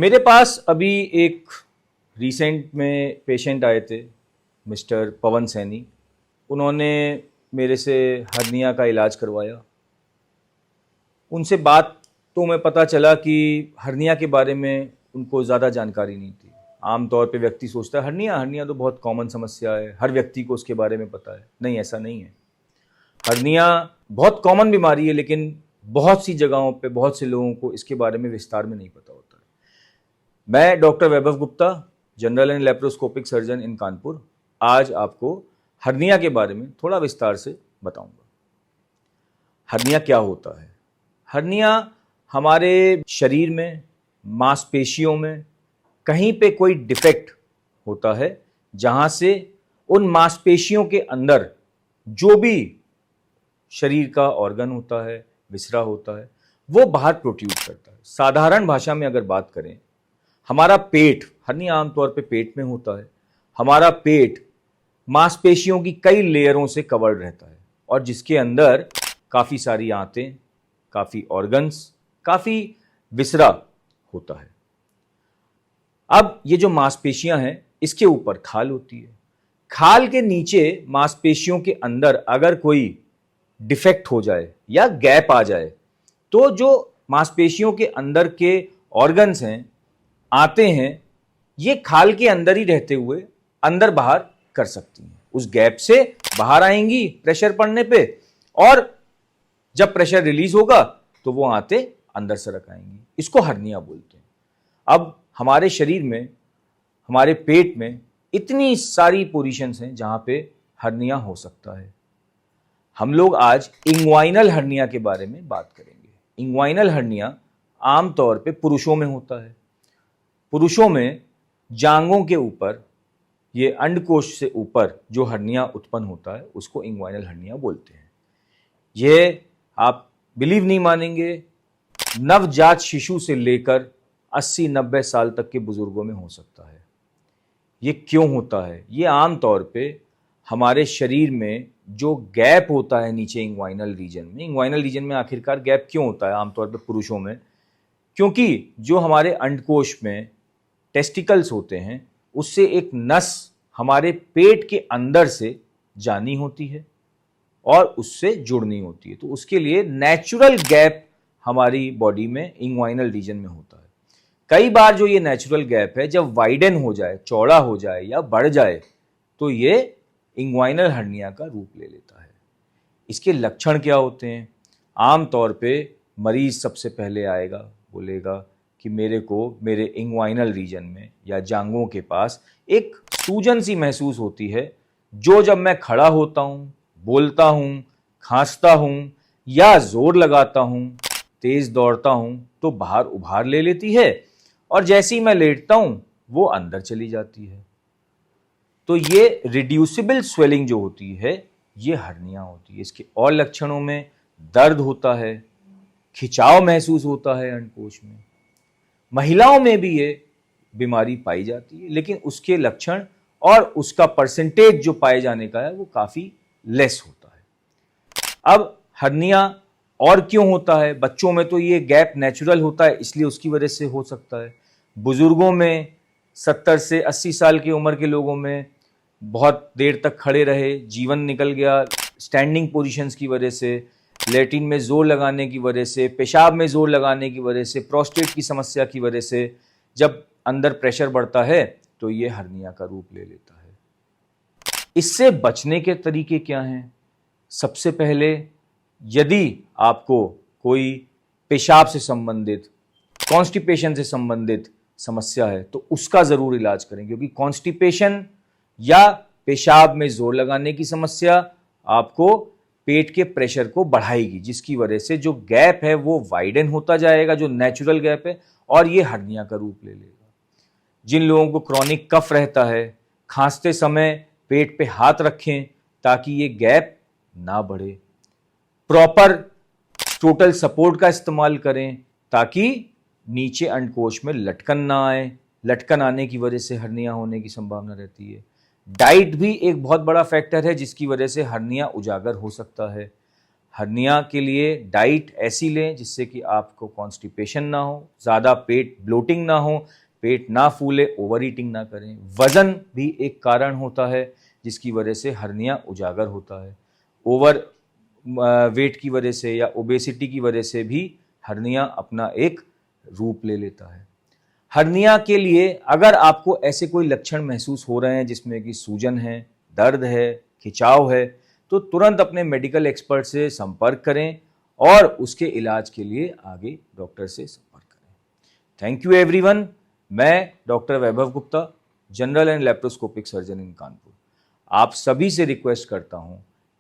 मेरे पास अभी एक रिसेंट में पेशेंट आए थे, मिस्टर पवन सैनी। उन्होंने मेरे से हर्निया का इलाज करवाया। उनसे बात तो मैं पता चला कि हर्निया के बारे में उनको ज़्यादा जानकारी नहीं थी। आमतौर पे व्यक्ति सोचता है हर्निया हर्निया तो बहुत कॉमन समस्या है, हर व्यक्ति को उसके बारे में पता है। नहीं, ऐसा नहीं है। हर्निया बहुत कॉमन बीमारी है, लेकिन बहुत सी जगहों पे बहुत से लोगों को इसके बारे में विस्तार में नहीं पता होता है। मैं doctor Vaibhav Gupta, general and laparoscopic surgeon in Kanpur, आज आपको हर्निया के बारे में थोड़ा विस्तार से बताऊंगा। हर्निया क्या होता है? हर्निया हमारे शरीर में मांसपेशियों में कहीं पे कोई डिफेक्ट होता है, जहां से उन मांसपेशियों के अंदर जो भी शरीर का ऑर्गन होता है, विसरा होता है, वो बाहर प्रोट्रूड करता है। साधारण भाषा में अगर बात करें, हमारा पेट, हर्निया आमतौर पे पेट में होता है। हमारा पेट मांसपेशियों की कई लेयरों से कवर्ड रहता है और जिसके अंदर काफ़ी सारी आंतें, काफ़ी ऑर्गन्स, काफ़ी विसरा होता है। अब ये जो मांसपेशियां हैं, इसके ऊपर खाल होती है। खाल के नीचे मांसपेशियों के अंदर अगर कोई डिफेक्ट हो जाए या गैप आ जाए, तो जो मांसपेशियों के अंदर के ऑर्गन्स हैं, आते हैं, ये खाल के अंदर ही रहते हुए अंदर बाहर कर सकती हैं। उस गैप से बाहर आएंगी प्रेशर पड़ने पे, और जब प्रेशर रिलीज होगा तो वो आते अंदर सरक आएंगी। इसको हर्निया बोलते हैं। अब हमारे शरीर में, हमारे पेट में इतनी सारी पोजीशंस हैं जहां पे हर्निया हो सकता है। हम लोग आज इंग्वाइनल हर्निया के बारे में बात करेंगे। इंग्वाइनल हर्निया आमतौर पे पुरुषों में होता है। पुरुषों में जांघों के ऊपर, ये अंडकोश से ऊपर जो हर्निया उत्पन्न होता है, उसको इंग्वाइनल हर्निया बोलते हैं। ये आप बिलीव नहीं मानेंगे, नवजात शिशु से लेकर 80-90 साल तक के बुजुर्गों में हो सकता है। ये क्यों होता है? ये आमतौर पे हमारे शरीर में जो गैप होता है नीचे इंग्वाइनल रीजन में आखिरकार गैप क्यों होता है आमतौर पे पुरुषों में? क्योंकि जो हमारे अंडकोश में टेस्टिकल्स होते हैं, उससे एक नस हमारे पेट के अंदर से जानी होती है और उससे जुड़नी होती है। तो उसके लिए नेचुरल गैप हमारी बॉडी में इंग्वाइनल रीजन में होता है। कई बार जो ये नेचुरल गैप है, जब वाइडन हो जाए, चौड़ा हो जाए या बढ़ जाए, तो ये इंग्वाइनल हर्निया का रूप ले लेता है। इसके लक्षण क्या होते हैं? आमतौर पे मरीज सबसे पहले आएगा, बोलेगा कि मेरे को मेरे इंग्वाइनल रीजन में या जांघों के पास एक सूजन सी महसूस होती है, जो जब मैं खड़ा होता हूँ, बोलता हूँ, खांसता हूँ या जोर लगाता हूँ, तेज दौड़ता हूँ, तो बाहर उभार ले लेती है, और जैसे ही मैं लेटता हूँ वो अंदर चली जाती है। तो ये रिड्यूसिबल स्वेलिंग जो होती है, ये हर्निया होती है। इसके और लक्षणों में दर्द होता है, खिंचाव महसूस होता है अंडकोश में। महिलाओं में भी ये बीमारी पाई जाती है, लेकिन उसके लक्षण और उसका परसेंटेज जो पाए जाने का है वो काफी लेस होता है। अब हर्निया और क्यों होता है? बच्चों में तो ये गैप नेचुरल होता है, इसलिए उसकी वजह से हो सकता है। बुजुर्गों में, 70 से 80 साल की उम्र के लोगों में, बहुत देर तक खड़े रहे, जीवन निकल गया स्टैंडिंग पोजीशंस की वजह से, लैट्रिन में जोर लगाने की वजह से, पेशाब में जोर लगाने की वजह से, प्रोस्टेट की समस्या की वजह से, जब अंदर प्रेशर बढ़ता है तो ये हर्निया का रूप ले लेता है। इससे बचने के तरीके क्या हैं? सबसे पहले, यदि आपको कोई पेशाब से संबंधित, कॉन्स्टिपेशन से संबंधित समस्या है, तो उसका जरूर इलाज करें, क्योंकि कॉन्स्टिपेशन या पेशाब में जोर लगाने की समस्या आपको पेट के प्रेशर को बढ़ाएगी, जिसकी वजह से जो गैप है वो वाइडन होता जाएगा, जो नेचुरल गैप है, और ये हर्निया का रूप ले लेगा। जिन लोगों को क्रॉनिक कफ रहता है, खांसते समय पेट पे हाथ रखें ताकि ये गैप ना बढ़े। प्रॉपर टोटल सपोर्ट का इस्तेमाल करें ताकि नीचे अंडकोश में लटकन ना आए। लटकन आने की वजह से हर्निया होने की संभावना रहती है। डाइट भी एक बहुत बड़ा फैक्टर है जिसकी वजह से हर्निया उजागर हो सकता है। हर्निया के लिए डाइट ऐसी लें जिससे कि आपको कॉन्स्टिपेशन ना हो, ज़्यादा पेट ब्लोटिंग ना हो, पेट ना फूले, ओवर ईटिंग ना करें। वज़न भी एक कारण होता है जिसकी वजह से हर्निया उजागर होता है। ओवर वेट की वजह से या ओबेसिटी की वजह से भी हर्निया अपना एक रूप ले लेता है। हर्निया के लिए अगर आपको ऐसे कोई लक्षण महसूस हो रहे हैं जिसमें कि सूजन है, दर्द है, खिंचाव है, तो तुरंत अपने मेडिकल एक्सपर्ट से संपर्क करें और उसके इलाज के लिए आगे डॉक्टर से संपर्क करें। Thank you everyone. मैं doctor Vaibhav Gupta, general and laparoscopic surgeon in Kanpur, आप सभी से रिक्वेस्ट करता हूं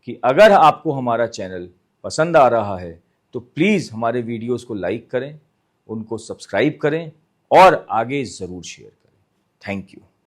कि अगर आपको हमारा चैनल पसंद आ रहा है तो प्लीज़ हमारे वीडियोस को लाइक करें, उनको सब्सक्राइब करें और आगे ज़रूर शेयर करें। Thank you.